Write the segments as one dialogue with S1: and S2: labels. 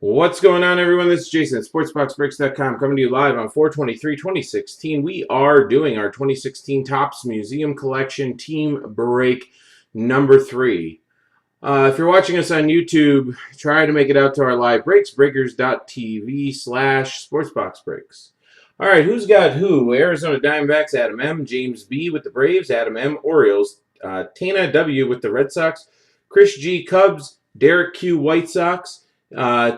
S1: What's going on, everyone? This is Jason at SportsBoxBreaks.com coming to you live on 4/23/2016. We are doing our 2016 Topps Museum Collection Team Break number 3. If you're watching us on YouTube, try to make it out to our live breaks, breakers.tv/SportsBoxBreaks. All right, who's got who? Arizona Diamondbacks, Adam M. James B. with the Braves, Adam M. Orioles, Tana W. with the Red Sox, Chris G. Cubs, Derek Q. White Sox,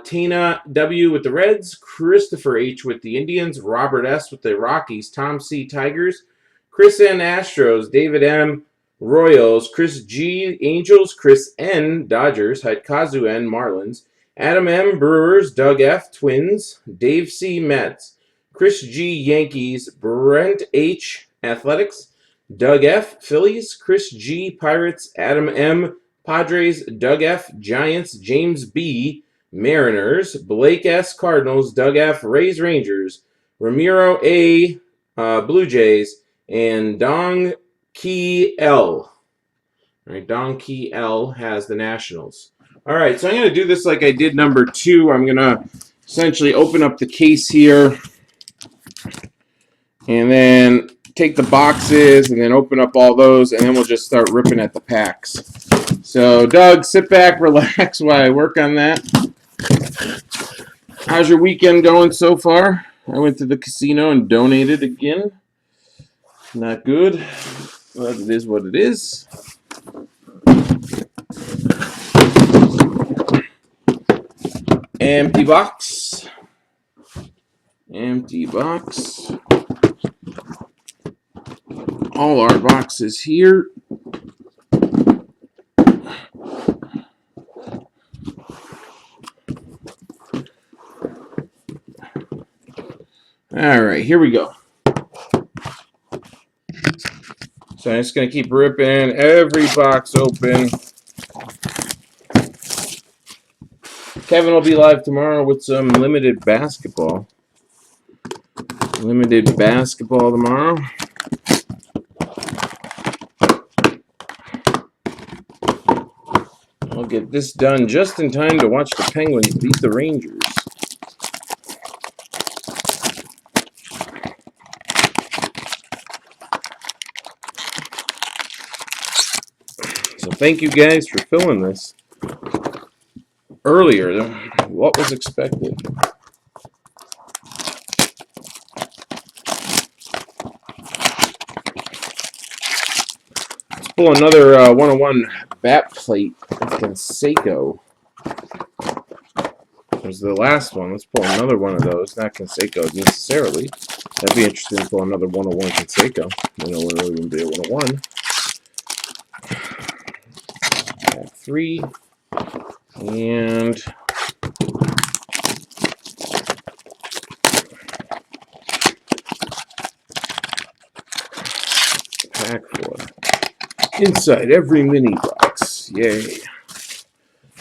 S1: Tina W. with the Reds, Christopher H. with the Indians, Robert S. with the Rockies, Tom C. Tigers, Chris N. Astros, David M. Royals, Chris G. Angels, Chris N. Dodgers, Hidekazu N. Marlins, Adam M. Brewers, Doug F. Twins, Dave C. Mets, Chris G. Yankees, Brent H. Athletics, Doug F. Phillies, Chris G. Pirates, Adam M. Padres, Doug F. Giants, James B. Mariners, Blake S. Cardinals, Doug F. Rays Rangers, Ramiro A. Blue Jays, and Dong Key L. All right, Dong Key L has the Nationals. All right, so I'm going to do this like I did number 2. I'm going to essentially open up the case here and then take the boxes and then open up all those, and then we'll just start ripping at the packs. So, Doug, sit back, relax while I work on that. How's your weekend going so far? I went to the casino and donated again. Not good, but it is what it is. Empty box. Empty box. All our boxes here. All right, here we go. So I'm just going to keep ripping every box open. Kevin will be live tomorrow with some limited basketball. Limited basketball tomorrow. I'll get this done just in time to watch the Penguins beat the Rangers. So thank you guys for filling this earlier than what was expected. Let's pull another 101 bat plate of Canseco. Was the last one. Let's pull another one of those. Not Canseco necessarily. That'd be interesting to pull another 101 Canseco. You know, it wouldn't be a 101. Pack 3. And pack 4. Inside every mini box. Yay.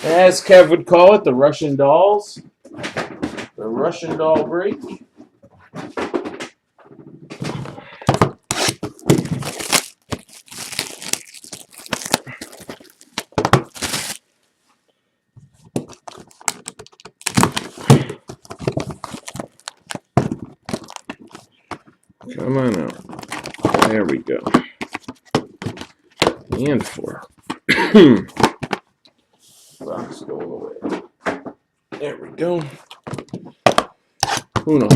S1: As Kev would call it, the Russian dolls. The Russian doll break. Come on out. There we go. And 4. Box going away. There we go. Uno.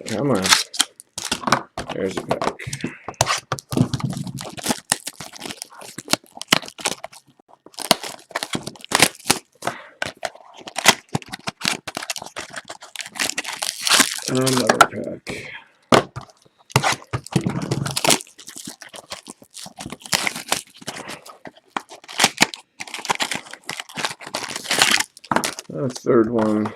S1: Come on. There's a pack. Another pack. A third one.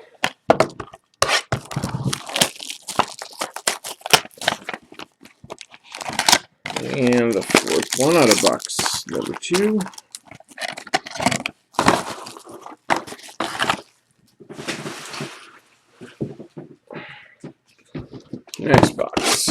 S1: And the fourth one out of box number 2. Next box.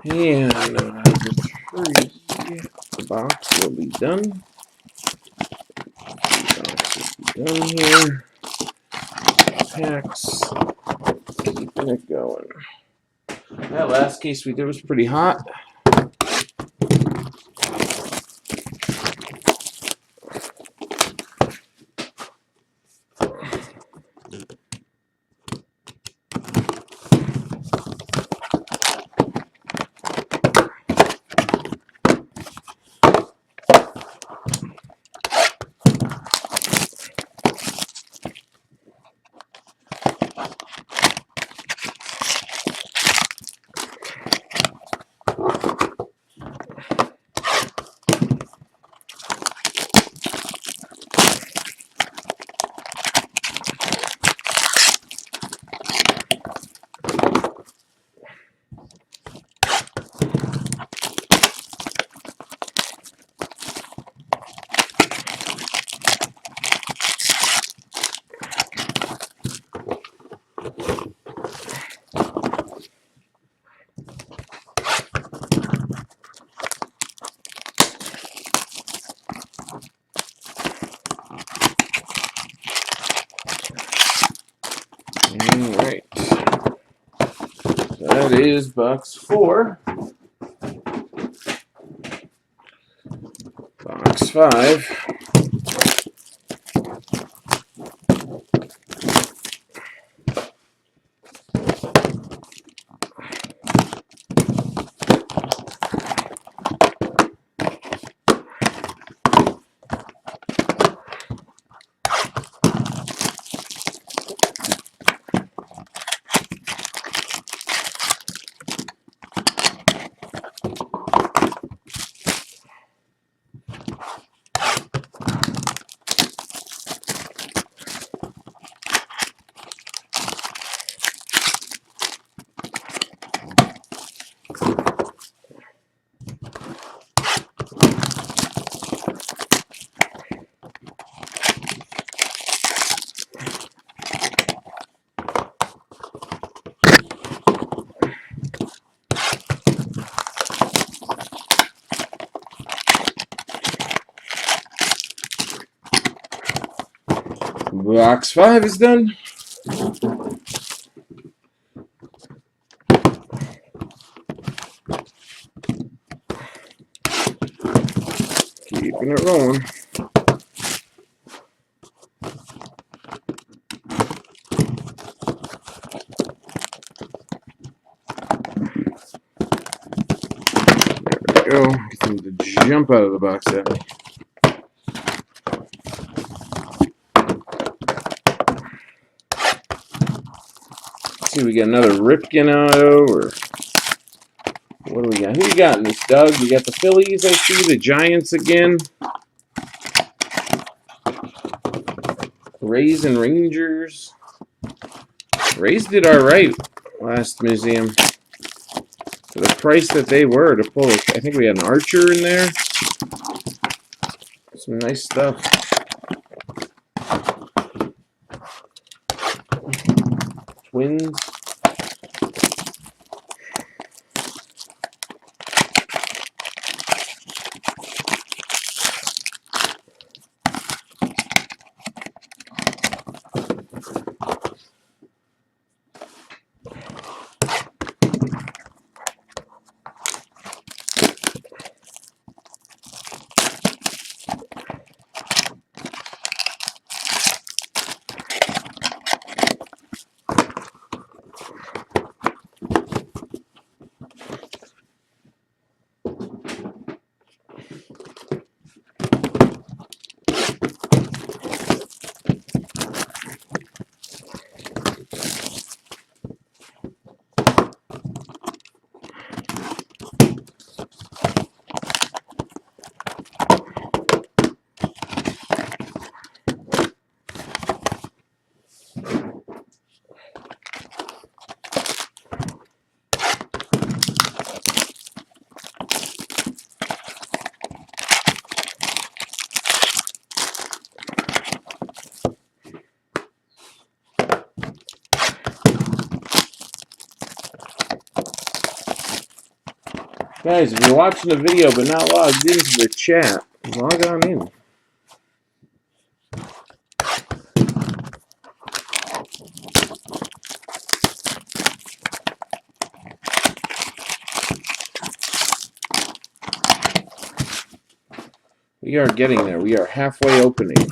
S1: And the box will be done. The box will be done here. Packs. Keeping it going. That last case we did was pretty hot. Alright. That is box 4. Box 5. Box 5 is done. Keeping it rolling. There we go. Get them to jump out of the box at me. Let's see, we got another Ripken auto, or what do we got? Who you got in this, Doug? We got the Phillies, I see, the Giants again. Rays and Rangers. Rays did all right last museum. For the price that they were to pull it. I think we had an Archer in there. Some nice stuff. Twins. Guys, if you're watching the video but not logged into the chat, log on in. We are getting there. We are halfway opening.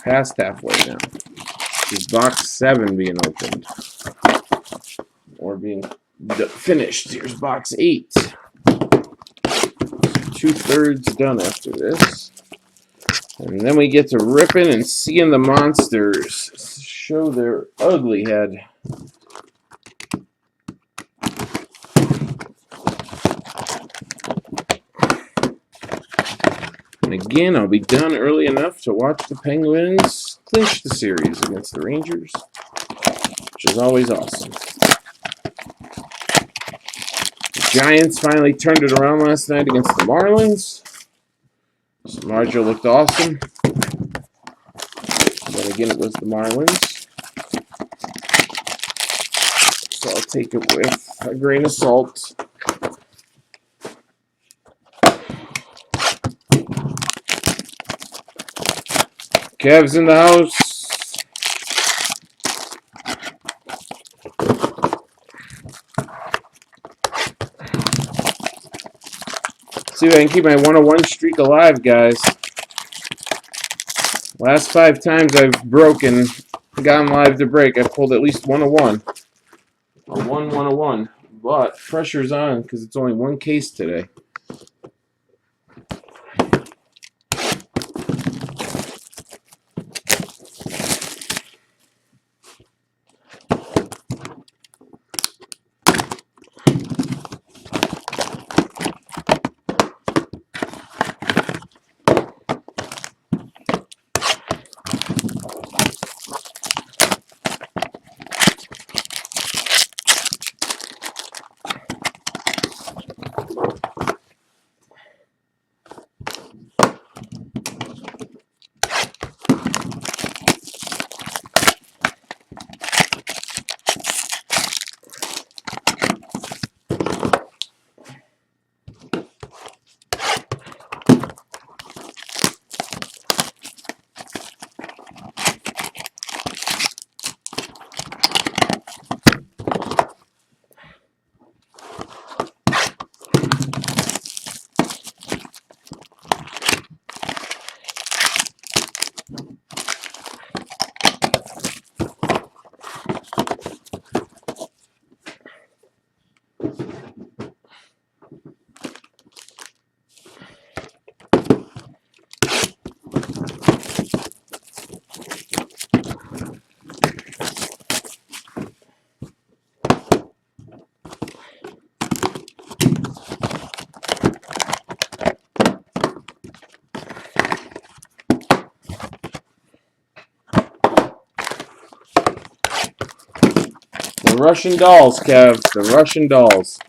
S1: Past halfway now. This is box 7 being opened. Or being finished. Here's box 8. 2/3 done after this. And then we get to ripping and seeing the monsters show their ugly head. And again, I'll be done early enough to watch the Penguins clinch the series against the Rangers, which is always awesome. The Giants finally turned it around last night against the Marlins. Marjo looked awesome. But again, it was the Marlins. So I'll take it with a grain of salt. Cavs in the house. See if I can keep my 101 streak alive, guys. Last 5 times I've gotten live to break, I've pulled at least 101. Or 101. But pressure's on because it's only one case today. The Russian dolls, Kev. The Russian dolls.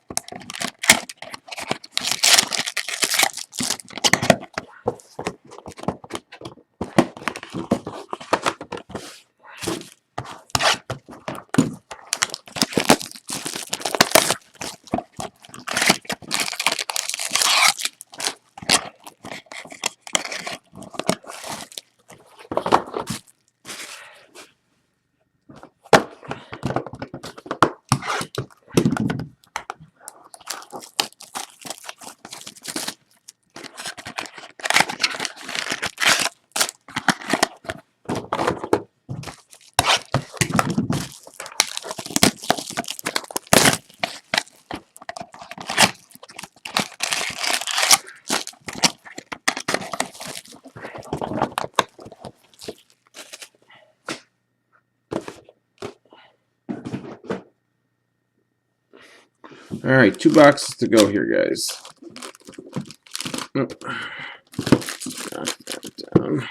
S1: All right, 2 boxes to go here, guys. Knock that down.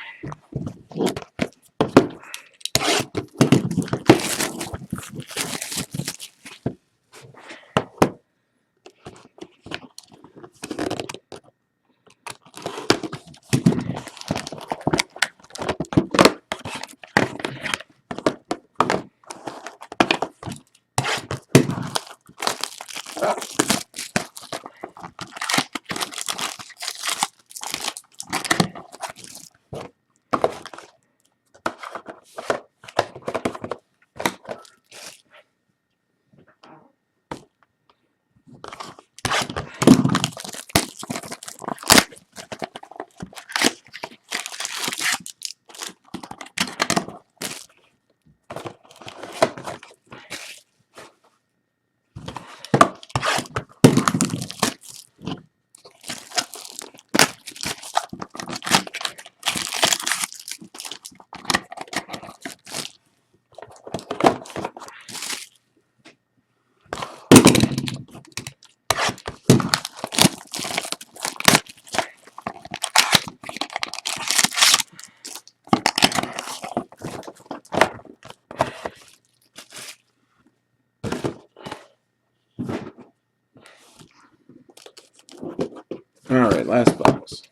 S1: Alright, last box.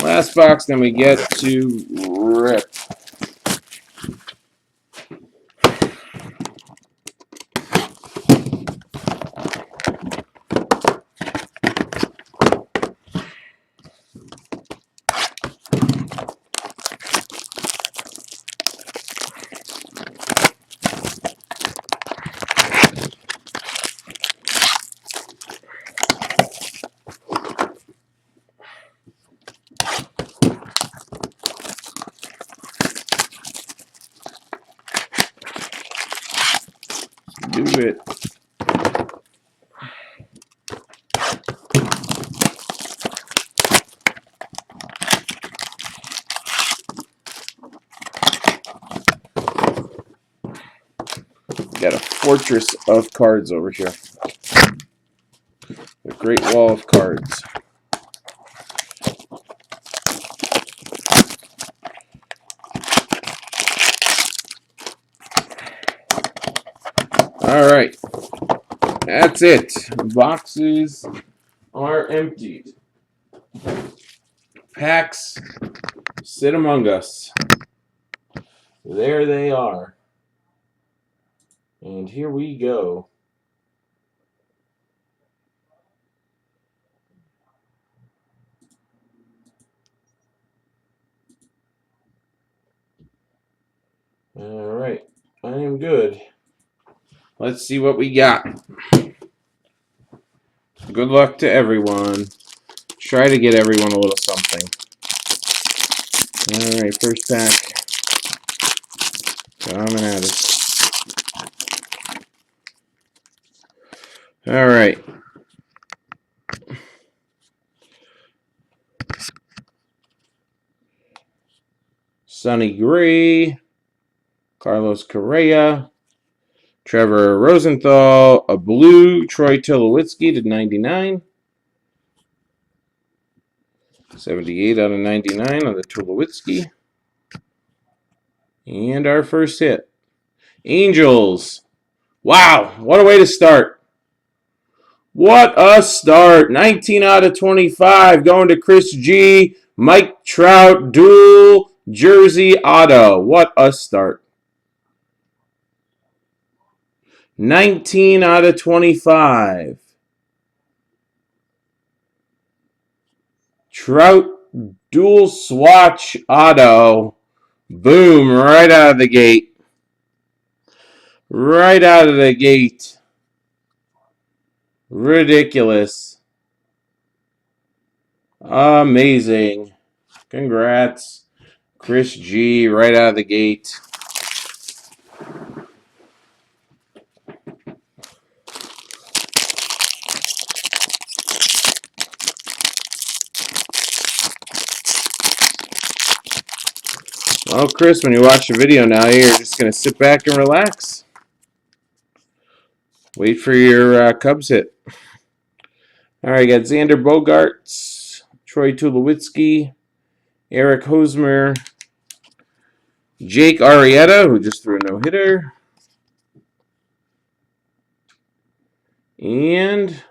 S1: Last box, then we get to rip. Do it. Got a fortress of cards over here. A great wall of cards. Alright. That's it. Boxes are emptied. Packs sit among us. There they are. And here we go. Alright. I am good. Let's see what we got. Good luck to everyone. Try to get everyone a little something. Alright, first pack. Coming at us. Alright. Sonny Gray. Carlos Correa. Trevor Rosenthal. A blue. Troy Tulowitzki to 99. 78 out of 99 on the Tulowitzki. And our first hit. Angels. Wow, what a way to start. What a start. 19 out of 25 going to Chris G. Mike Trout dual jersey auto. What a start. 19 out of 25. Trout dual swatch auto. Boom, right out of the gate. Right out of the gate. Ridiculous. Amazing. Congrats. Chris G, right out of the gate. Well, Chris, when you watch the video now, you're just going to sit back and relax. Wait for your Cubs hit. All right, got Xander Bogaerts, Troy Tulowitzki, Eric Hosmer, Jake Arrieta, who just threw a no-hitter. And,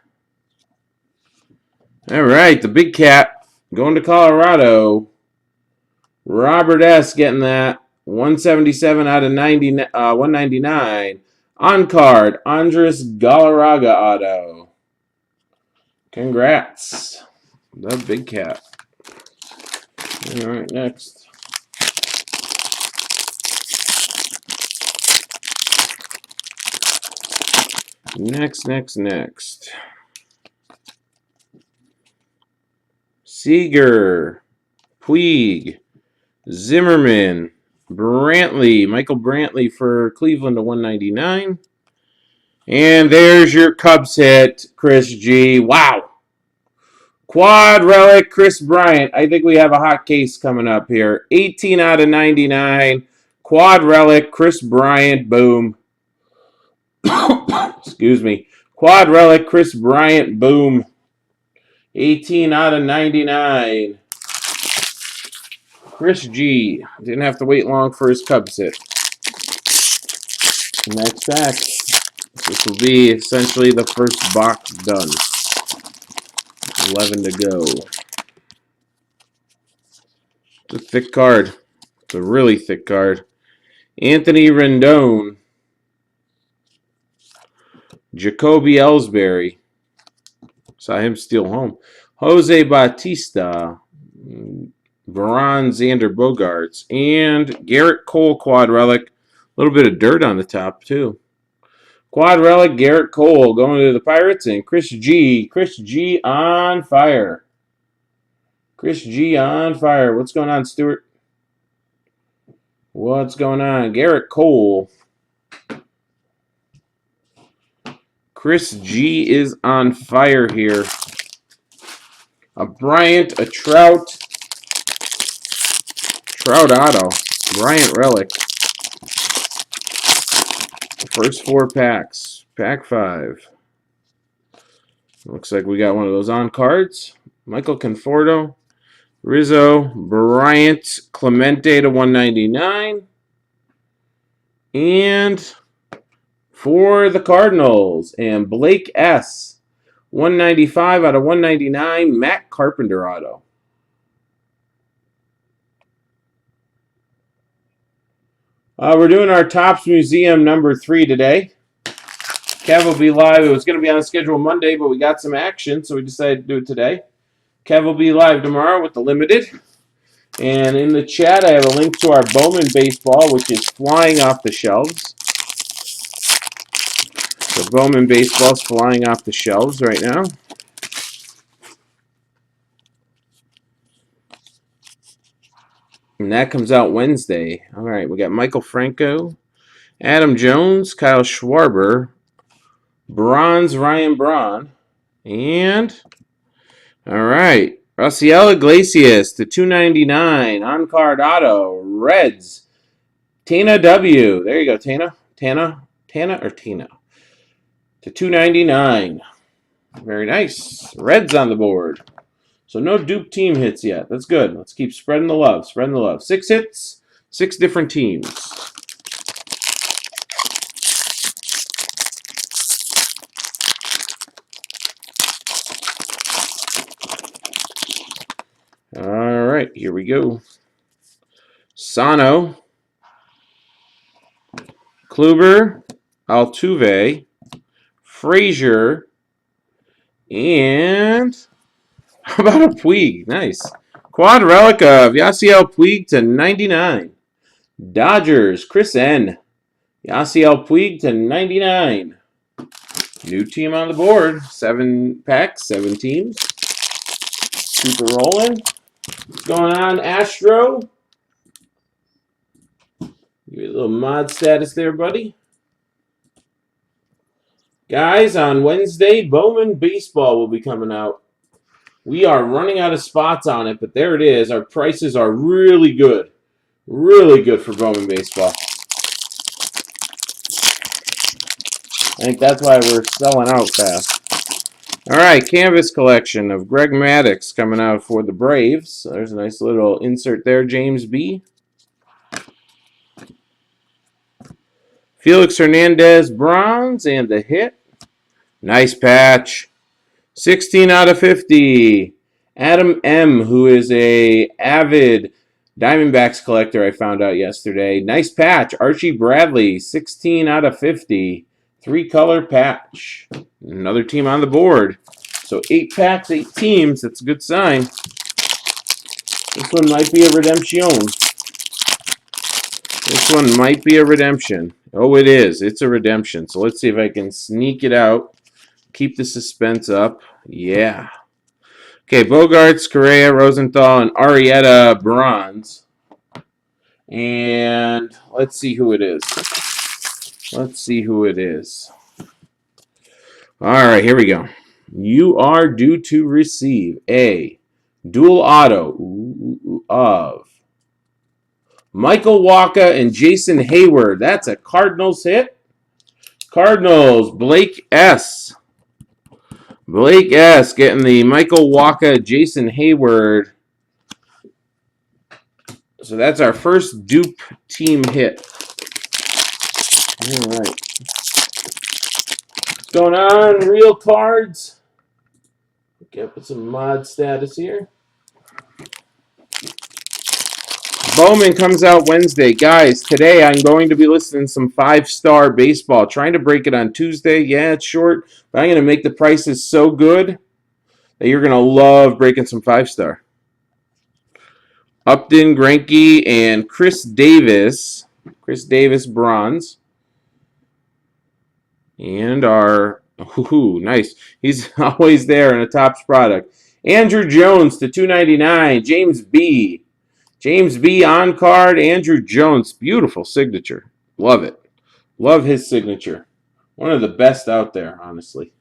S1: all right, the big cat going to Colorado. Robert S. getting that. 177 out of 199. On card, Andres Galarraga auto. Congrats. The big cat. All right, next. Next. Seager. Puig. Zimmerman. Brantley. Michael Brantley for Cleveland to 199. And there's your Cubs hit, Chris G. Wow. Quad relic, Chris Bryant. I think we have a hot case coming up here. 18 out of 99. Quad relic, Chris Bryant. Boom. Excuse me. Quad relic, Chris Bryant. Boom. 18 out of 99. Chris G. Didn't have to wait long for his Cubs hit. Next pack. This will be essentially the first box done. 11 to go. It's a thick card. It's a really thick card. Anthony Rendon. Jacoby Ellsbury. Saw him steal home. Jose Bautista. Baron Xander Bogaerts. And Garrett Cole quad relic. A little bit of dirt on the top, too. Quad relic, Garrett Cole going to the Pirates. And Chris G. Chris G on fire. Chris G on fire. What's going on, Stuart? What's going on? Garrett Cole. Chris G is on fire here. A Bryant, a Trout. Trout auto. Bryant relic. First 4 packs. Pack 5. Looks like we got one of those on cards. Michael Conforto. Rizzo. Bryant. Clemente to 199. And for the Cardinals. And Blake S. 195 out of 199. Matt Carpenter auto. We're doing our Topps Museum number 3 today. Kev will be live. It was going to be on schedule Monday, but we got some action, so we decided to do it today. Kev will be live tomorrow with the limited. And in the chat, I have a link to our Bowman baseball, which is flying off the shelves. The Bowman baseball is flying off the shelves right now. And that comes out Wednesday. All right, we got Michael Franco, Adam Jones, Kyle Schwarber, Bronze Ryan Braun, and all right, Raciel Iglesias to 299 on card auto Reds. Tana W. There you go, Tana or Tina to 299. Very nice. Reds on the board. So no dupe team hits yet. That's good. Let's keep spreading the love. Spreading the love. 6 hits, 6 different teams. All right, here we go. Sano, Kluber, Altuve, Frazier, and how about a Puig? Nice. Quad relic of Yasiel Puig to 99. Dodgers, Chris N. Yasiel Puig to 99. New team on the board. 7 packs, 7 teams. Keep it rolling. What's going on, Astro? Give you a little mod status there, buddy. Guys, on Wednesday, Bowman Baseball will be coming out. We are running out of spots on it, but there it is. Our prices are really good. Really good for Bowman Baseball. I think that's why we're selling out fast. All right, canvas collection of Greg Maddux coming out for the Braves. So there's a nice little insert there, James B. Felix Hernandez, bronze, and the hit. Nice patch. 16 out of 50. Adam M., who is a avid Diamondbacks collector, I found out yesterday. Nice patch. Archie Bradley, 16 out of 50. 3-color patch. Another team on the board. So 8 packs, 8 teams. That's a good sign. This one might be a redemption. This one might be a redemption. Oh, it is. It's a redemption. So let's see if I can sneak it out. Keep the suspense up. Yeah. Okay, Bogaerts, Correa, Rosenthal, and Arrieta bronze. And let's see who it is. Let's see who it is. All right, here we go. You are due to receive a dual auto of Michael Wacha and Jason Hayward. That's a Cardinals hit. Cardinals, Blake S. Blake S. getting the Michael Wacha, Jason Hayward. So that's our first dupe team hit. All right. What's going on? Real cards. Okay, put some mod status here. Bowman comes out Wednesday. Guys, today I'm going to be listing some 5-star baseball. Trying to break it on Tuesday. Yeah, it's short, but I'm going to make the prices so good that you're going to love breaking some 5-star. Upton, Greinke, and Chris Davis. Chris Davis bronze. And our, nice. He's always there in a Topps product. Andrew Jones to $2.99. James B. James B. on card. Andrew Jones. Beautiful signature. Love it. Love his signature. One of the best out there, honestly.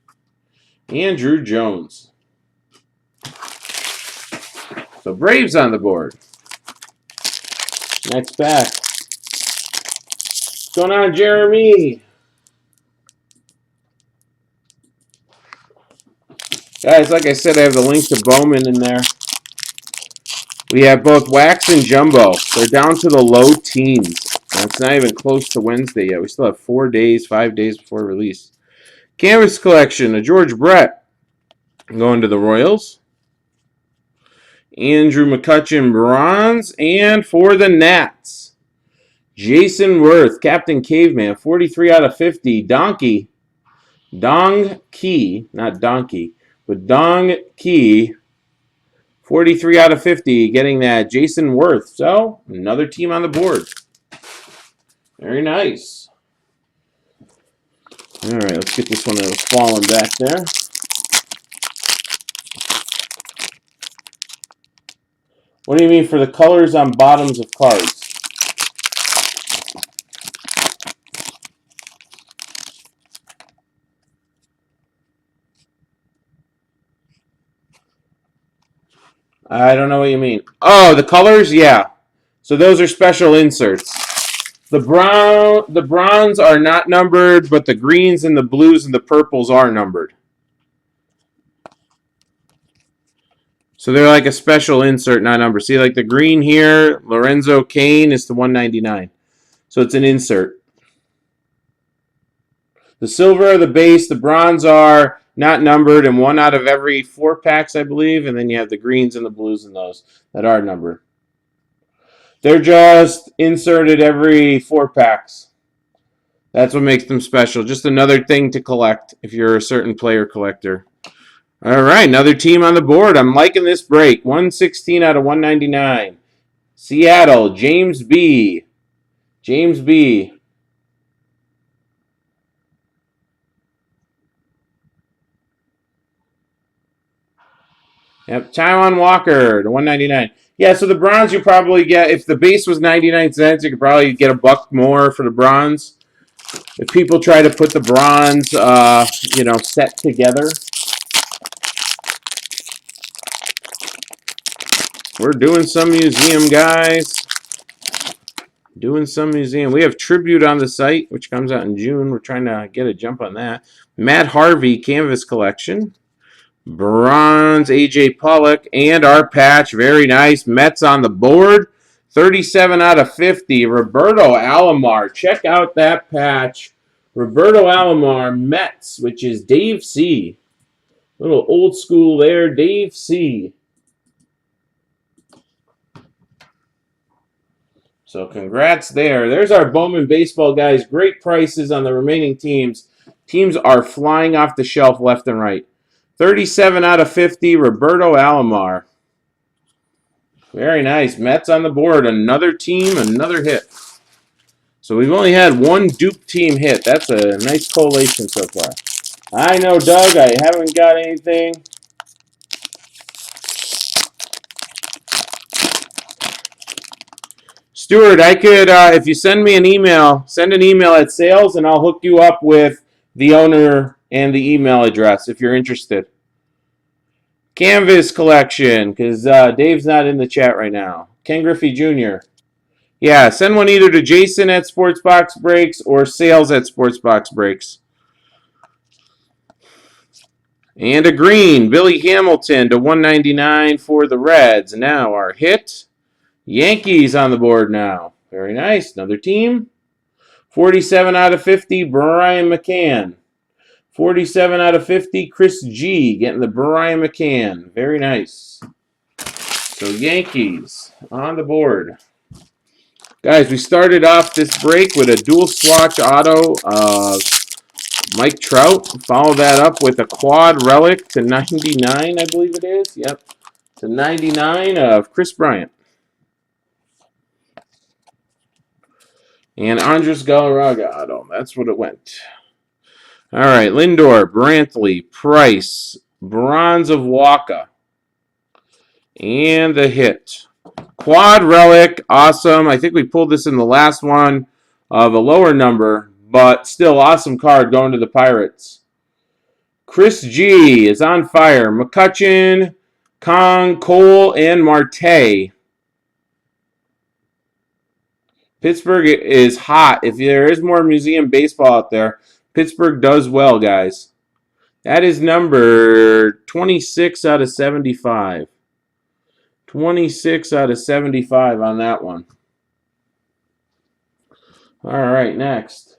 S1: Andrew Jones. So Braves on the board. Next pack. What's going on, Jeremy? Guys, like I said, I have the link to Bowman in there. We have both wax and jumbo. They're down to the low teens. It's not even close to Wednesday yet. We still have 4 days, 5 days before release. Canvas collection of George Brett going to the Royals. Andrew McCutchen bronze. And for the Nats, Jason Worth, Captain Caveman, 43 out of 50. Donkey, Dong Key, not Donkey, but Dong Key, 43 out of 50, getting that Jason Worth. So, another team on the board. Very nice. All right, let's get this one that was falling back there. What do you mean for the colors on bottoms of cards? I don't know what you mean. Oh, the colors? Yeah. So those are special inserts. The browns are not numbered, but the greens and the blues and the purples are numbered. So they're like a special insert, not numbered. See, like the green here, Lorenzo Cain is to 199. So it's an insert. The silver are the base. The bronze are not numbered, and 1 out of every 4 packs, I believe. And then you have the greens and the blues and those that are numbered. They're just inserted every 4 packs. That's what makes them special. Just another thing to collect if you're a certain player collector. All right, another team on the board. I'm liking this break. 116 out of 199. Seattle, James B. James B. Yep, Taiwan Walker to 199. Yeah, so the bronze you probably get, if the base was 99 cents, you could probably get $1 more for the bronze. If people try to put the bronze, set together. We're doing some museum, guys. Doing some museum. We have Tribute on the site, which comes out in June. We're trying to get a jump on that. Matt Harvey Canvas Collection. Bronze, A.J. Pollock, and our patch. Very nice. Mets on the board. 37 out of 50. Roberto Alomar. Check out that patch. Roberto Alomar, Mets, which is Dave C. Little old school there, Dave C. So congrats there. There's our Bowman baseball, guys. Great prices on the remaining teams. Teams are flying off the shelf left and right. 37 out of 50, Roberto Alomar. Very nice. Mets on the board. Another team, another hit. So we've only had one Duke team hit. That's a nice collation so far. I know, Doug, I haven't got anything. Stuart, I could, if you send me an email, send an email at sales, and I'll hook you up with the owner and the email address if you're interested. Canvas collection, because Dave's not in the chat right now. Ken Griffey Jr. Yeah, send one either to Jason at SportsBoxBreaks or sales at SportsBoxBreaks. And a green, Billy Hamilton to 199 for the Reds. Now our hit, Yankees on the board now. Very nice. Another team. 47 out of 50, Brian McCann. 47 out of 50, Chris G. Getting the Brian McCann. Very nice. So Yankees on the board. Guys, we started off this break with a dual swatch auto of Mike Trout. Follow that up with a quad relic to 99, I believe it is. Yep. To 99 of Chris Bryant. And Andres Galarraga auto. That's what it went. All right, Lindor, Brantley, Price, Bronze of Waka. And the hit. Quad relic, awesome. I think we pulled this in the last one of a lower number, but still awesome card going to the Pirates. Chris G is on fire. McCutchen, Kong, Cole, and Marte. Pittsburgh is hot. If there is more museum baseball out there, Pittsburgh does well, guys. That is number 26 out of 75. 26 out of 75 on that one. All right, next.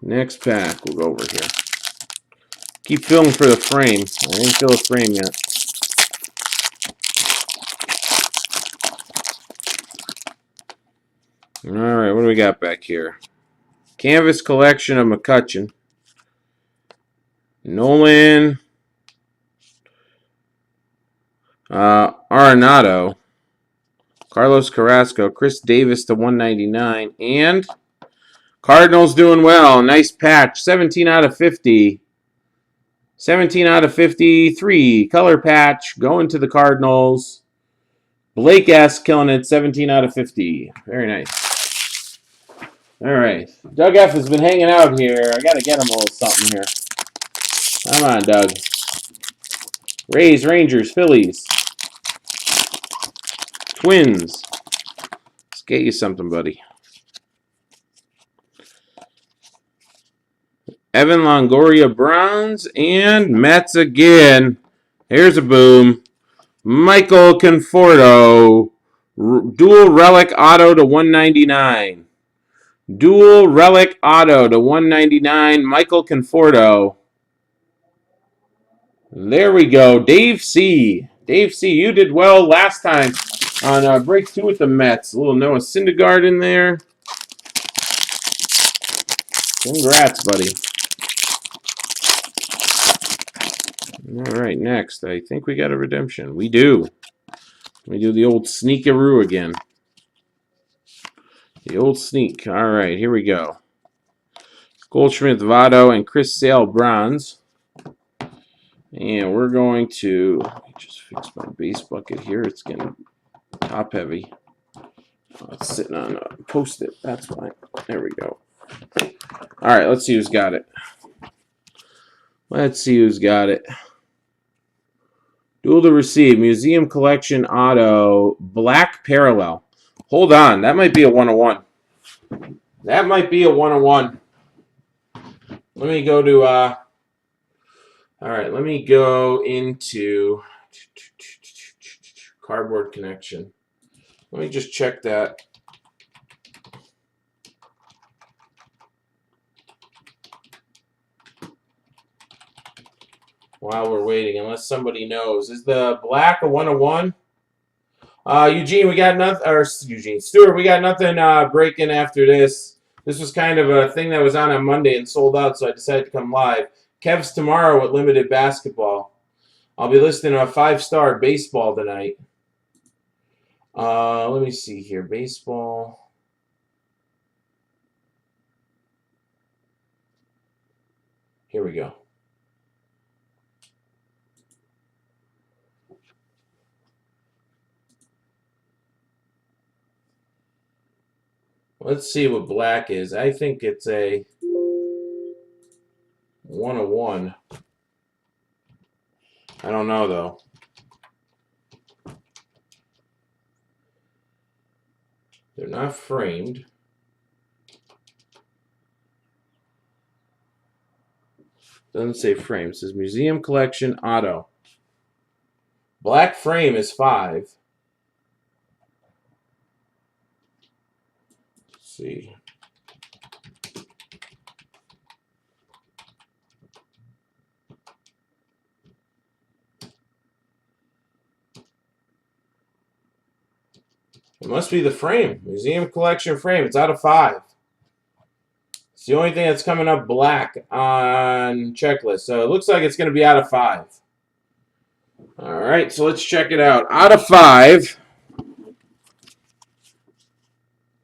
S1: Next pack. We'll go over here. Keep filling for the frame. I didn't fill a frame yet. All right, what do we got back here? Canvas collection of McCutchen. Nolan. Arenado. Carlos Carrasco. Chris Davis to 199. And Cardinals doing well. Nice patch. 17 out of 50. 17 out of 53. Color patch going to the Cardinals. Blake S. killing it. 17 out of 50. Very nice. All right. Doug F. has been hanging out here. I got to get him a little something here. Come on, Doug. Rays, Rangers, Phillies. Twins. Let's get you something, buddy. Evan Longoria, Browns, and Mets again. Here's a boom. Michael Conforto, dual relic auto to 199. Dual relic auto to 199. Michael Conforto. There we go. Dave C. Dave C. You did well last time on break 2 with the Mets. A little Noah Syndergaard in there. Congrats, buddy. All right, next. I think we got a redemption. We do. We do the old sneakaroo again. The old sneak. All right, here we go. Goldschmidt, Votto, and Chris Sale bronze. And we're going to let me just fix my base bucket here. It's getting top heavy. Oh, it's sitting on a post-it. That's why. There we go. All right, let's see who's got it. Let's see who's got it. Dual to receive. Museum Collection Auto. Black Parallel. Hold on. That might be a 101. That might be a 101. Let me go to, all right, let me go into Cardboard Connection. Let me just check that. While we're waiting, unless somebody knows. Is the black a 101? Eugene, we got nothing, or Eugene, Stuart, we got nothing breaking after this. This was kind of a thing that was on Monday and sold out, so I decided to come live. Kev's tomorrow with limited basketball. I'll be listening to a 5-star baseball tonight. Let me see here. Baseball. Here we go. Let's see what black is. I think it's a 101. I don't know, though. They're not framed. Doesn't say frame. It says Museum Collection Auto. Black frame is 5. Let's see. must be the frame. Museum collection frame. It's out of 5. It's the only thing that's coming up black on checklist. So it looks like it's going to be out of 5. All right, so let's check it out. Out of 5.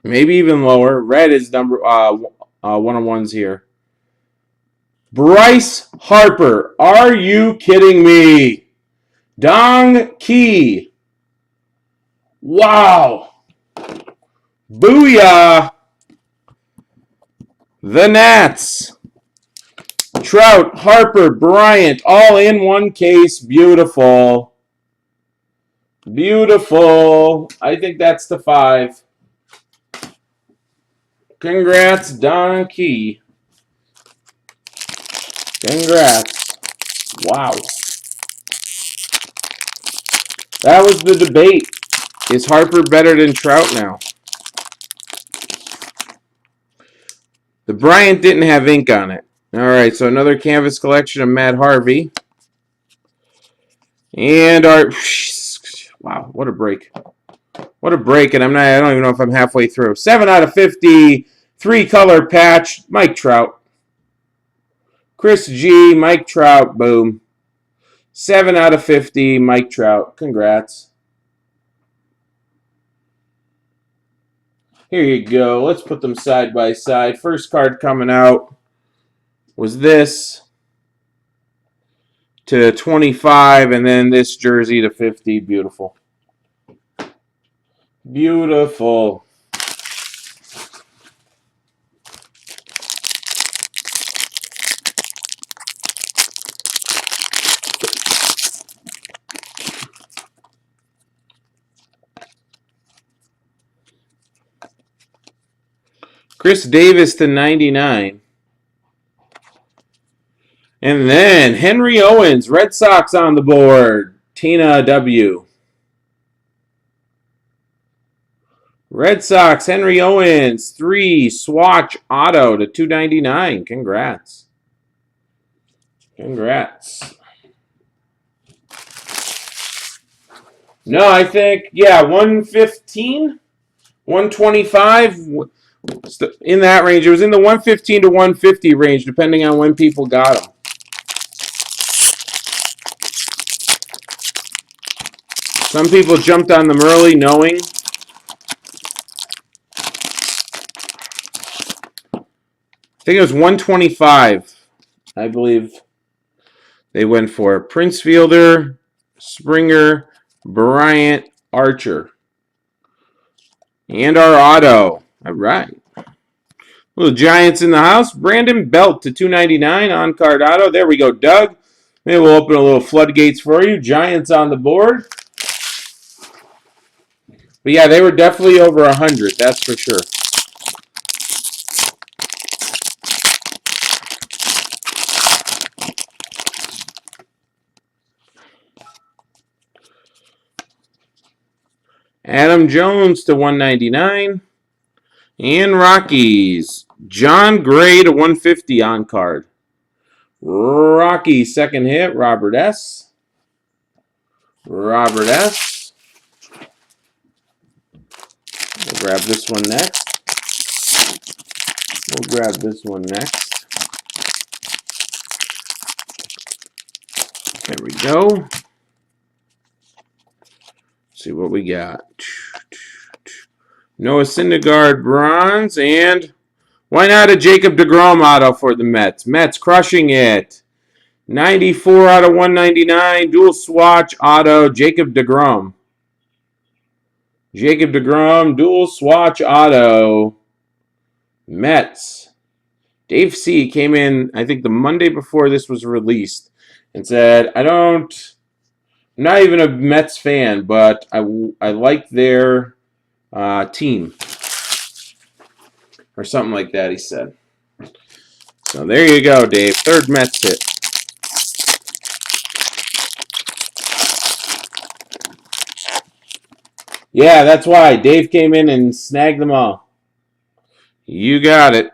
S1: Maybe even lower. Red is number one-on-ones here. Bryce Harper. Are you kidding me? Dong Key. Wow. Booyah. The Nats. Trout, Harper, Bryant, all in one case. Beautiful. Beautiful. I think that's the 5. Congrats, Don Key. Congrats. Wow. That was the debate. Is Harper better than Trout now? The Bryant didn't have ink on it. All right, so another canvas collection of Matt Harvey. And our... Wow, what a break. What a break, and I don't even know if I'm halfway through. 7 out of 50, 3-color patch, Mike Trout. Chris G, Mike Trout, boom. 7 out of 50, Mike Trout. Congrats. Here you go. Let's put them side by side. First card coming out was this to 25, and then this jersey to 50. Beautiful. Beautiful. Chris Davis to 99. And then Henry Owens, Red Sox on the board. Tina W. Red Sox, Henry Owens, 3 swatch auto to 299. Congrats. Congrats. No, I think, yeah, 115, 125, in that range. It was in the 115 to 150 range, depending on when people got them. Some people jumped on them early knowing. I think it was 125, I believe they went for. Prince Fielder, Springer, Bryant, Archer. And our auto. All right. Little Giants in the house. Brandon Belt to 299 on card auto. There we go, Doug. Maybe we'll open a little floodgates for you. Giants on the board. But yeah, they were definitely over 100, that's for sure. Adam Jones to 199. And Rockies. John Gray to 150 on card. Rocky second hit. Robert S. Robert S. We'll grab this one next. We'll grab this one next. There we go. See what we got. Noah Syndergaard bronze, and why not a Jacob deGrom auto for the Mets? Mets crushing it. 94 out of 199, dual swatch auto, Jacob deGrom. Jacob deGrom, dual swatch auto, Mets. Dave C. came in, I think, the Monday before this was released and said, I'm not even a Mets fan, but I like their team. Or something like that, he said. So there you go, Dave. Third Mets hit. Yeah, that's why. Dave came in and snagged them all. You got it.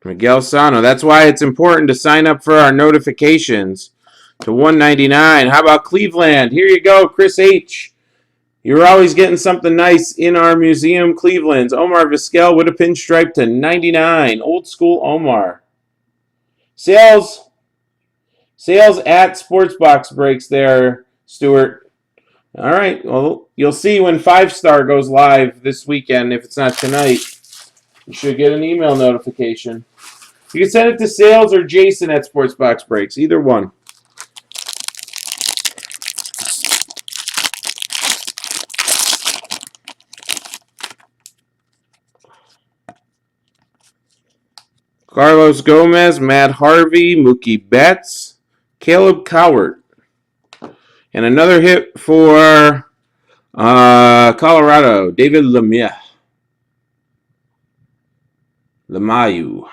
S1: Miguel Sano. That's why it's important to sign up for our notifications to 199. How about Cleveland? Here you go, Chris H. You're always getting something nice in our museum, Cleveland's. Omar Vizquel with a pinstripe to 99. Old school Omar. Sales at Sportsbox Breaks there, Stuart. All right. Well, you'll see when 5-Star goes live this weekend. If it's not tonight, you should get an email notification. You can send it to Sales or Jason at Sportsbox Breaks. Either one. Carlos Gomez, Matt Harvey, Mookie Betts, Caleb Cowart. And another hit for Colorado, David Lemieux. Lemayu.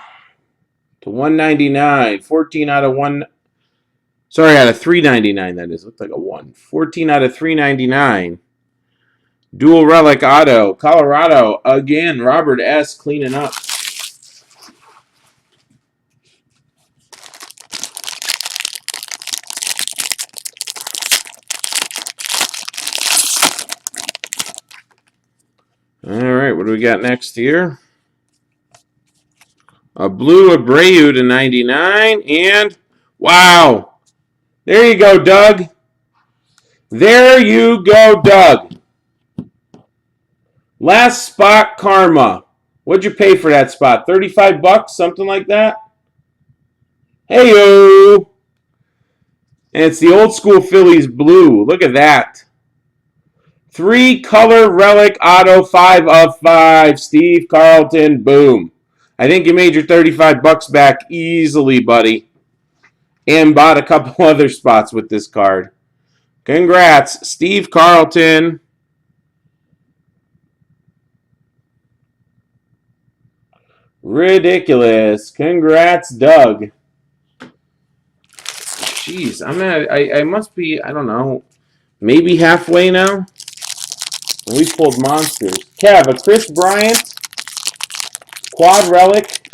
S1: To 199. 14 out of 1. Sorry, out of 399, that is. Looks like a 1. 14 out of 399. Dual relic auto. Colorado. Again, Robert S. cleaning up. All right, what do we got next here? A blue Abreu to 99. And, wow. There you go, Doug. There you go, Doug. Last spot, Karma. What'd you pay for that spot? 35 bucks, something like that? Hey-o. And it's the old school Phillies blue. Look at that. 3-color relic auto, 5 of 5. Steve Carlton, boom. I think you made your 35 bucks back easily, buddy. And bought a couple other spots with this card. Congrats, Steve Carlton. Ridiculous. Congrats, Doug. Jeez, I must be, I don't know, maybe halfway now. We pulled monsters. Kev, a Chris Bryant, quad relic,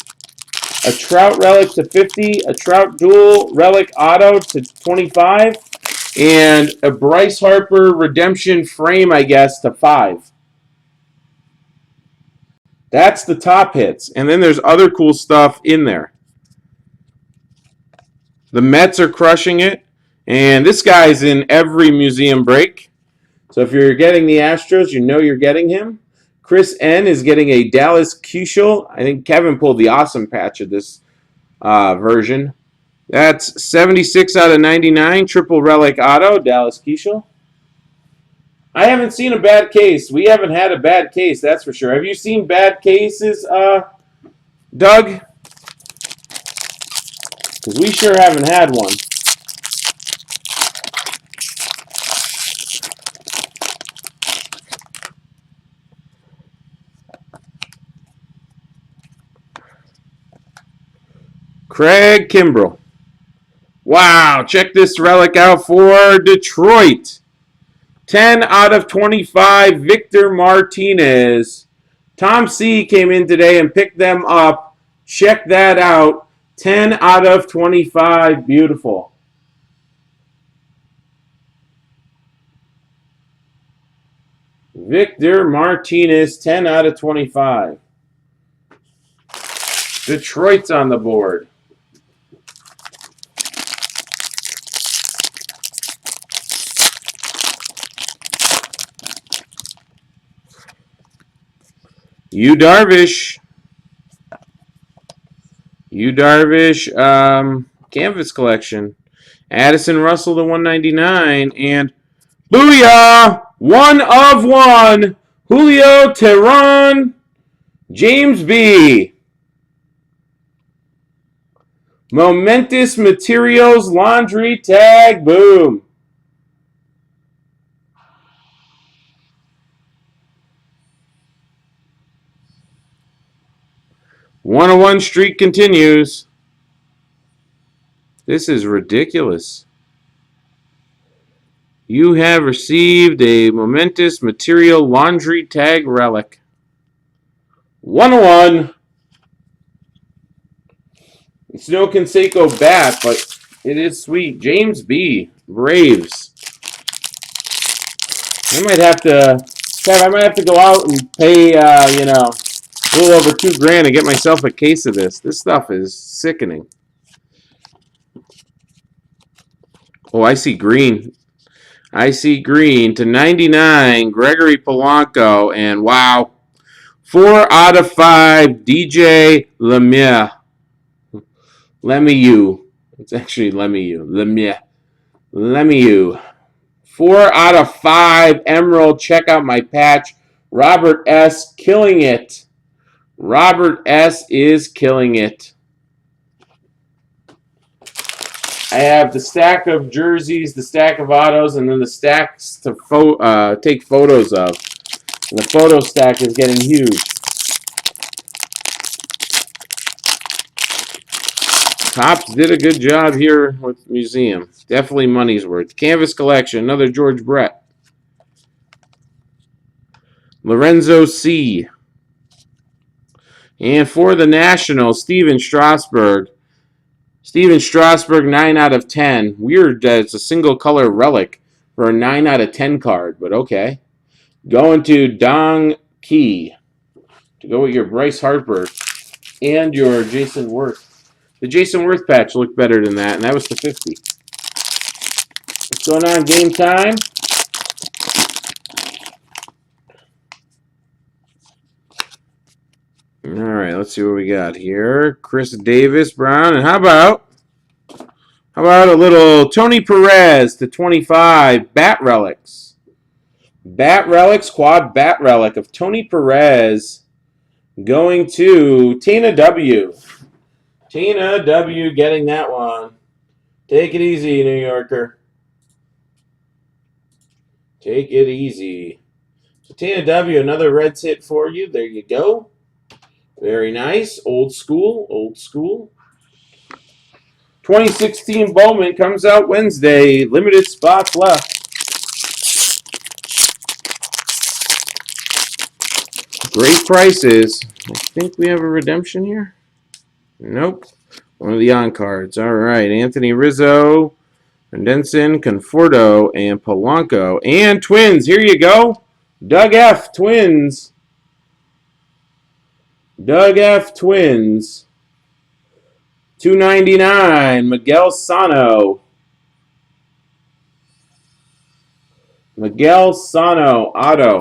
S1: a Trout relic to 50, a Trout dual relic auto to 25, and a Bryce Harper redemption frame, I guess, to 5. That's the top hits. And then there's other cool stuff in there. The Mets are crushing it. And this guy's in every museum break. So if you're getting the Astros, you know you're getting him. Chris N. is getting a Dallas Keuchel. I think Kevin pulled the awesome patch of this version. That's 76 out of 99. Triple relic auto, Dallas Keuchel. I haven't seen a bad case. We haven't had a bad case, that's for sure. Have you seen bad cases, Doug? Because we sure haven't had one. Craig Kimbrell. Wow, check this relic out for Detroit. 10 out of 25, Victor Martinez. Tom C. came in today and picked them up. Check that out. 10 out of 25. Beautiful. Victor Martinez, 10 out of 25. Detroit's on the board. Yu Darvish, canvas collection. Addison Russell to 199. And booyah! 1 of 1. Julio Teheran, James B. Momentous Materials Laundry Tag. Boom. One-on-one streak continues. This is ridiculous. You have received a Momentous Material Laundry Tag Relic. 101. It's no Canseco bat, but It is sweet. James B. Braves. I might have to, Kev, I might have to go out and pay, you know, a little over $2,000 to get myself a case of this. This stuff is sickening. Oh, I see green. I see green to 99, Gregory Polanco, and wow, 4 out of 5, DJ Lemieux. Lemieux. It's actually Lemieux. Lemieux. 4 out of 5, Emerald. Check out my patch. Robert S. killing it. Robert S. is killing it. I have the stack of jerseys, the stack of autos, and then the stacks to take photos of. And the photo stack is getting huge. Topps did a good job here with the museum. Definitely money's worth. Canvas collection, another George Brett. Lorenzo C. And for the Nationals, Steven Strasburg. Steven Strasburg, 9 out of 10. Weird that it's a single color relic for a 9 out of 10 card, but okay. Going to Dong Key to go with your Bryce Harper and your Jason Worth. The Jason Worth patch looked better than that, and that was to 50. What's going on, game time? All right, let's see what we got here. Chris Davis, Brown, and how about a little Tony Perez to 25, Bat Relics. Bat Relics, quad Bat Relic of Tony Perez going to Tina W. Tina W getting that one. Take it easy, New Yorker. Take it easy. So Tina W, another Reds hit for you. There you go. Very nice. Old school. Old school. 2016 Bowman comes out Wednesday. Limited spots left. Great prices. I think we have a redemption here. Nope. One of the on cards. All right. Anthony Rizzo, Denson, Conforto, and Polanco. And Twins. Here you go. Doug F. Twins. Doug F. Twins. $2.99. Miguel Sano. Miguel Sano auto.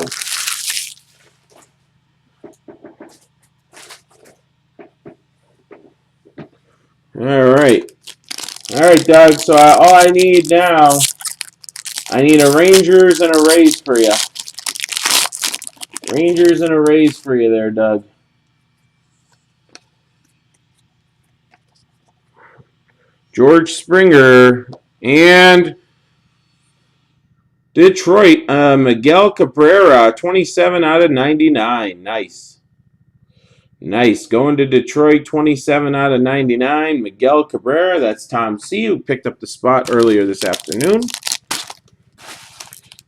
S1: All right, Doug. So all I need now, I need a Rangers and a Rays for you. Rangers and a Rays for you there, Doug. George Springer and Detroit, Miguel Cabrera, 27 out of 99. Nice. Nice. Going to Detroit, 27 out of 99. Miguel Cabrera. That's Tom C., who picked up the spot earlier this afternoon.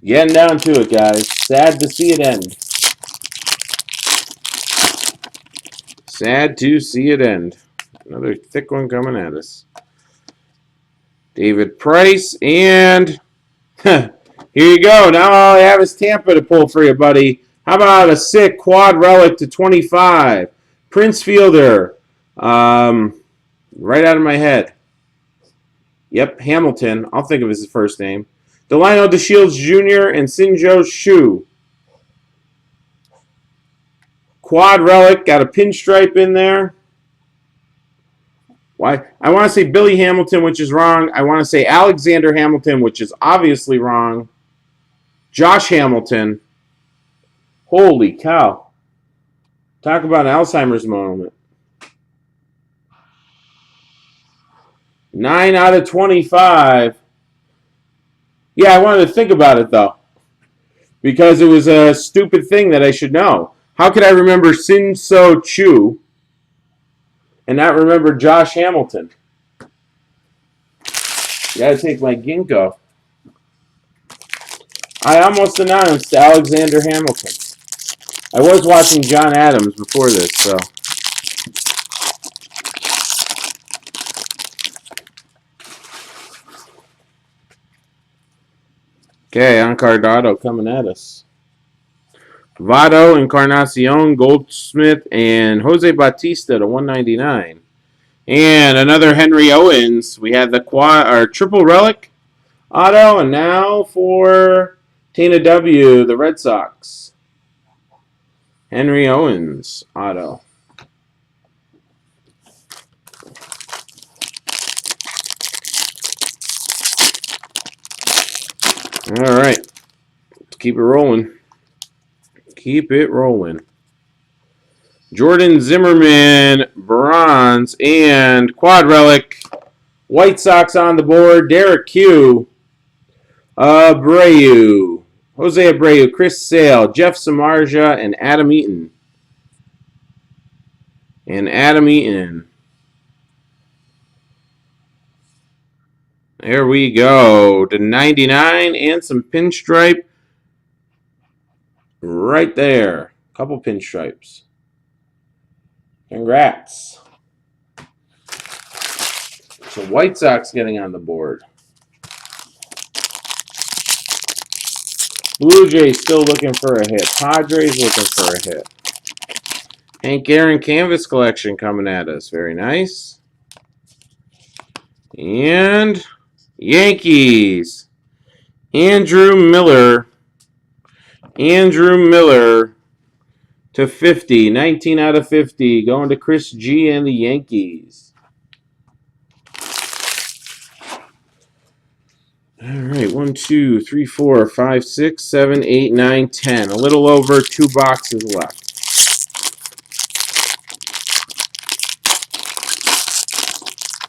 S1: Getting down to it, guys. Sad to see it end. Sad to see it end. Another thick one coming at us. David Price. And here you go. Now all I have is Tampa to pull for you, buddy. How about a sick quad relic to 25? Prince Fielder. Right out of my head. Yep, Hamilton. I'll think of his first name. Delino DeShields Jr. and Sinjo Shu. Quad relic. Got a pinstripe in there. Why? I want to say Billy Hamilton, which is wrong. I want to say Alexander Hamilton, which is obviously wrong. Josh Hamilton. Holy cow. Talk about an Alzheimer's moment. 9 out of 25. Yeah, I wanted to think about it, though. Because it was a stupid thing that I should know. How could I remember Sin So Chu and not remember Josh Hamilton? You gotta take my ginkgo. I almost announced Alexander Hamilton. I was watching John Adams before this, so. Okay, Encarnado coming at us. Votto, Encarnacion, Goldsmith, and Jose Bautista to 199. And another Henry Owens. We had the quad or triple relic auto, and now for Tina W, the Red Sox. Henry Owens auto. All right, let's keep it rolling. Keep it rolling. Jordan Zimmerman, bronze, and quad relic. White Sox on the board. Derek Q. Abreu. Jose Abreu, Chris Sale, Jeff Samardzija, and Adam Eaton. There we go. To 99 and some pinstripe right there. Couple pinstripes. Congrats. So White Sox getting on the board. Blue Jays still looking for a hit. Padres looking for a hit. Hank Aaron Canvas Collection coming at us. Very nice. And Yankees. Andrew Miller to 50. 19 out of 50. Going to Chris G and the Yankees. All right. 1, 2, 3, 4, 5, 6, 7, 8, 9, 10. A little over 2 boxes left.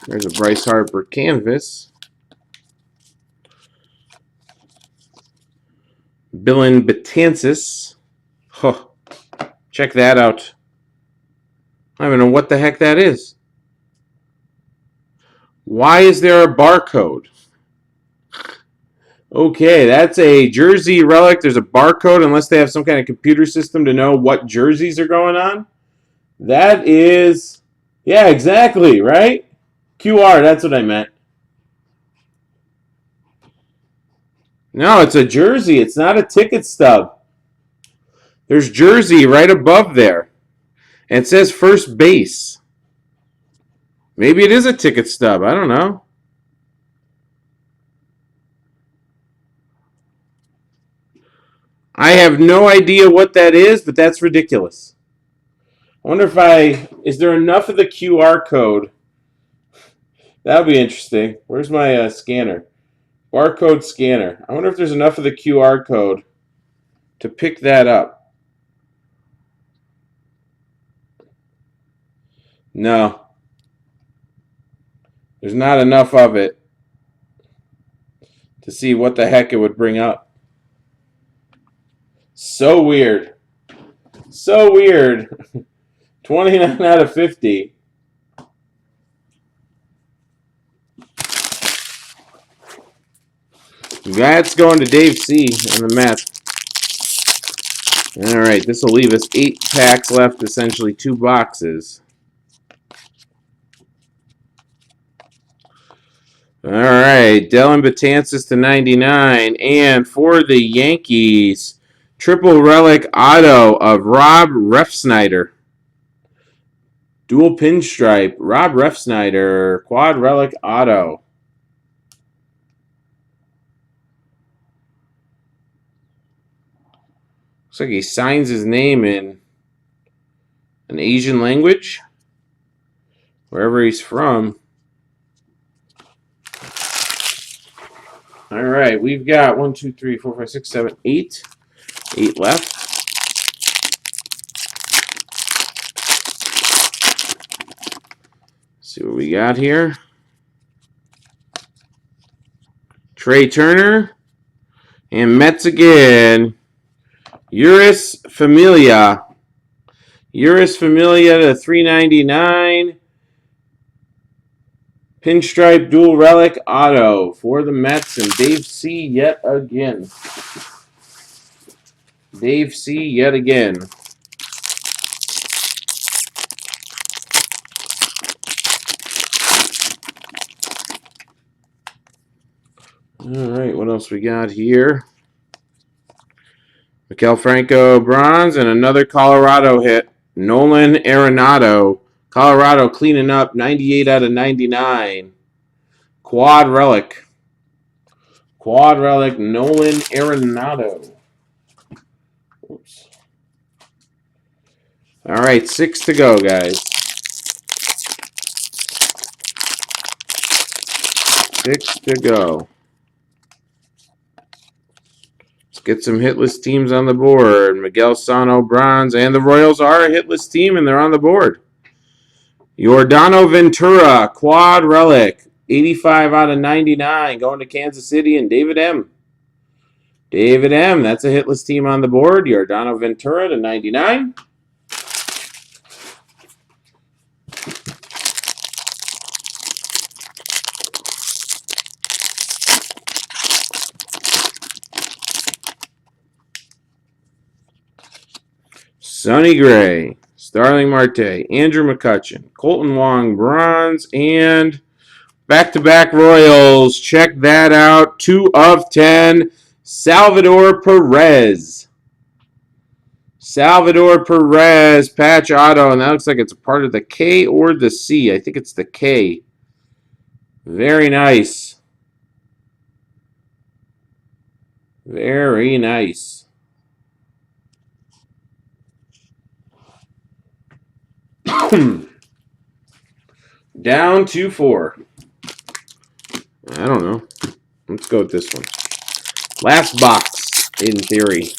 S1: There's a Bryce Harper canvas. Billin Betances. Huh. Check that out. I don't know what the heck that is. Why is there a barcode? Okay, that's a jersey relic. There's a barcode unless they have some kind of computer system to know what jerseys are going on. That is, yeah, exactly, right? QR, that's what I meant. No, it's a jersey. It's not a ticket stub. There's jersey right above there. And it says first base. Maybe it is a ticket stub. I don't know. I have no idea what that is, but that's ridiculous. I wonder if is there enough of the QR code? That would be interesting. Where's my scanner? Barcode scanner. I wonder if there's enough of the QR code to pick that up. No. There's not enough of it to see what the heck it would bring up. So weird. So weird. 29 out of 50. That's going to Dave C. on the Mets. All right, this will leave us 8 packs left, essentially 2 boxes. All right, Dellin Betances to 99. And for the Yankees, triple relic auto of Rob Refsnyder. Dual pinstripe, Rob Refsnyder, quad relic auto. Looks like he signs his name in an Asian language, wherever he's from. All right, we've got 1, 2, 3, 4, 5, 6, 7, 8. 8 left. See what we got here. Trey Turner. And Mets again. Uris Familia. Uris Familia to 399. Pinstripe dual relic auto for the Mets and Dave C yet again. Dave C yet again. All right, what else we got here? Miguel Franco, bronze, and another Colorado hit. Nolan Arenado. Colorado cleaning up, 98 out of 99. Quad relic. Quad relic, Nolan Arenado. Oops. All right, 6 to go, guys. 6 to go. Let's get some hitless teams on the board. Miguel Sano, bronze, and the Royals are a hitless team, and they're on the board. Yordano Ventura, quad relic, 85 out of 99, going to Kansas City, and David M. David M, that's a hitless team on the board. Yordano Ventura to 99. Sonny Gray, Starling Marte, Andrew McCutchen, Colton Wong, bronze, and back-to-back Royals. Check that out. 2 of 10. Salvador Perez. Salvador Perez, patch auto, and that looks like it's a part of the K or the C. I think it's the K. Very nice. Very nice. Down to 4. I don't know. Let's go with this one. Last box, in theory.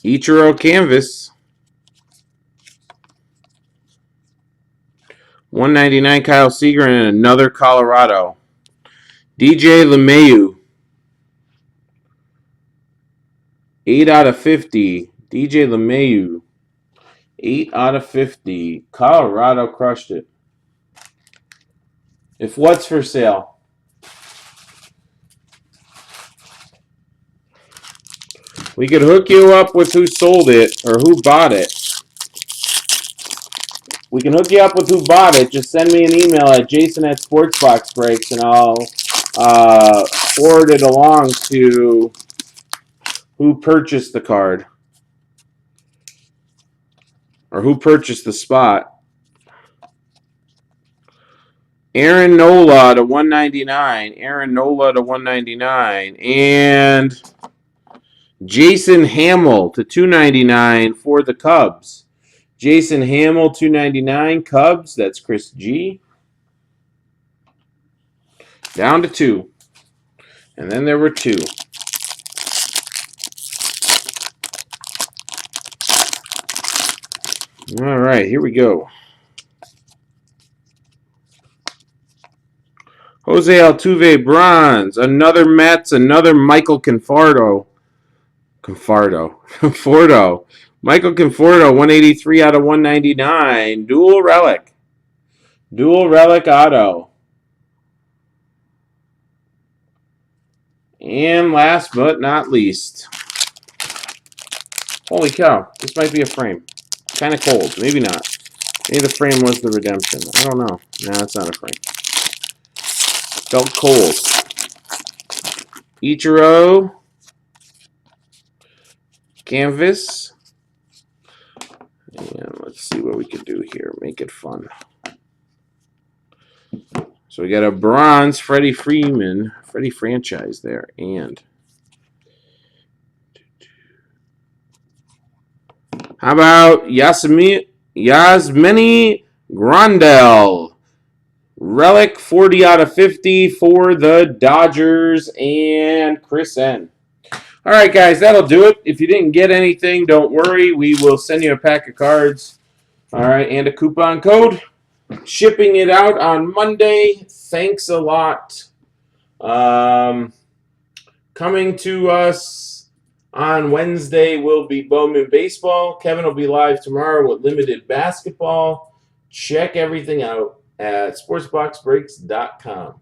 S1: Ichiro Canvas. 199 Kyle Seager and another Colorado. DJ LeMahieu. 8 out of 50. DJ LeMahieu. 8 out of 50. Colorado crushed it. If what's for sale? We could hook you up with who sold it or who bought it. We can hook you up with who bought it. Just send me an email at jason@SportsBoxBreaks, and I'll forward it along to who purchased the card or who purchased the spot. Aaron Nola to 199. Aaron Nola to 199. And Jason Hamill to 299 for the Cubs. Jason Hamill, 299. Cubs, that's Chris G. Down to 2. And then there were 2. All right, here we go. Jose Altuve, bronze. Another Mets, another Michael Conforto. Michael Conforto, 183 out of 199. Dual relic. Dual relic auto. And last but not least. Holy cow, this might be a frame. Kind of cold, maybe not. Maybe the frame was the redemption. I don't know. No, it's not a frame. Felt cold. Ichiro. Canvas. And let's see what we can do here. Make it fun. So we got a bronze Freddie Freeman. Freddie franchise there. And how about Yasmani Grandal? Relic, 40 out of 50 for the Dodgers and Chris N. All right, guys, that'll do it. If you didn't get anything, don't worry. We will send you a pack of cards, all right, and a coupon code. Shipping it out on Monday. Thanks a lot. Coming to us on Wednesday will be Bowman Baseball. Kevin will be live tomorrow with Limited Basketball. Check everything out at SportsBoxBreaks.com.